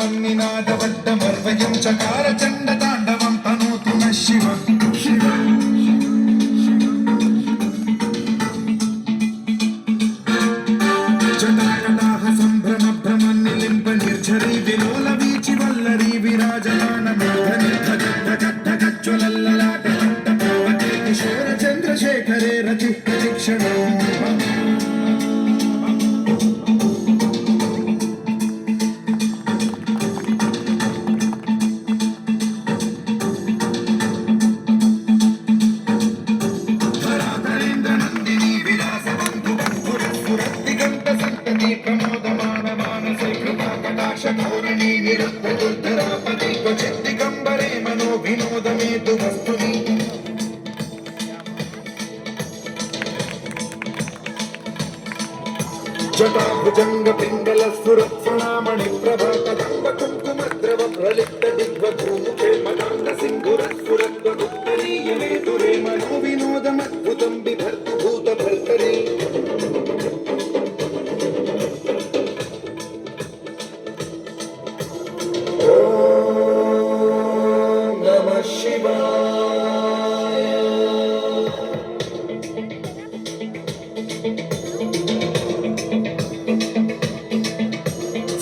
మన్నినాదవడ్డమర్వయం చకార చండ తాండవం తనోతు న శివం శివం జటాకటాహ సంభ్రమ భ్రమ నిలింప నిర్ఝరీ విలోల వీచి వల్లరీ విరాజమాన మేఘని జ్వలల్లలాట పావకే కిశోర చంద్రశేఖరే రచి ప్రతిక్షణం వినోదమేతు వస్తుని జటాభుజంగ పింగళ సురత్సనామణి ప్రభా కదంబ కుంకుమ ద్రవ ప్రలిప్త దిగ్వధూముఖే మదాంగ సింధుర సురత్వగుప్తనీయమేతురే మనో వినోదమద్భుతం బిభర్తు భూత భర్తరి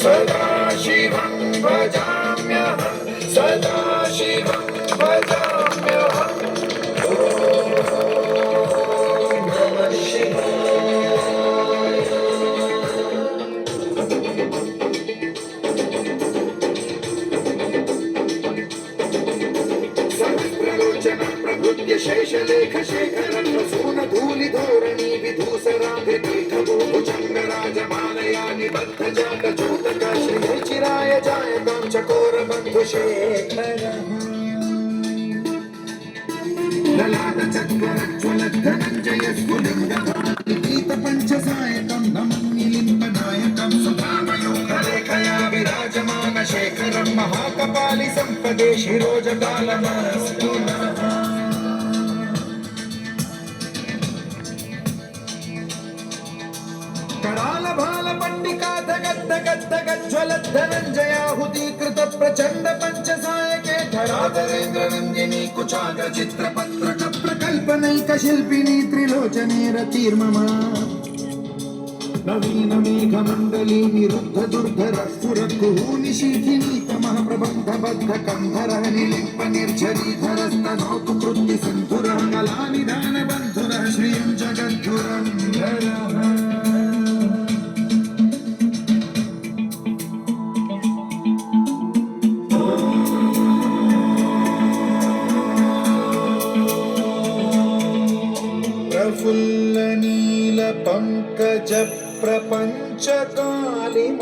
సదాశివం భజామ్యహం సదాశివం భజామ్యహం ఓం నమః శివాయ సహస్రలోచన ప్రభుత్య శేషలేఖ శేఖరం ప్రసూన ధూళి ధోరణి విధూసరాభిపీఠభూభుజంగ రాజమాలయా నిబద్ధ జాత చోదక శ్రీ చిరాయ జాయతాం చకోర బంధు శేఖర లలాట చక్ర జ్వలద్ధనంజయ స్ఫులింగ గీత పంచసాయకం నమన్నిలింప నాయకం సుధామయోగ రేఖయా విరాజమాన శేఖరం మహాకపాలి సంపదే శిరోజకాలమస్తు कराल भाल पंडिका धगद् गद् ध्वलद्धनञ्जयाहुतीकृत प्रचंड पंचसायके धराधरेन्द्र नंदिनी कुचाग्र चित्रपत्रक प्रकल्पनैक शिल्पिनी त्रिलोचने रतिर्मम नवीन मेघ मंडली निरुद्ध दुर्धर स्फुरत् कुहूनिशीथिनी तमः प्रबंध बद्ध कंधर निलिम्प निर्झरीधर स्तनोतु कृत्ति सिन्धुर कलानिधान बन्धुर श्रियं जगद्धुरं प्रफुल्ल नील पंकज प्रपंच कालिम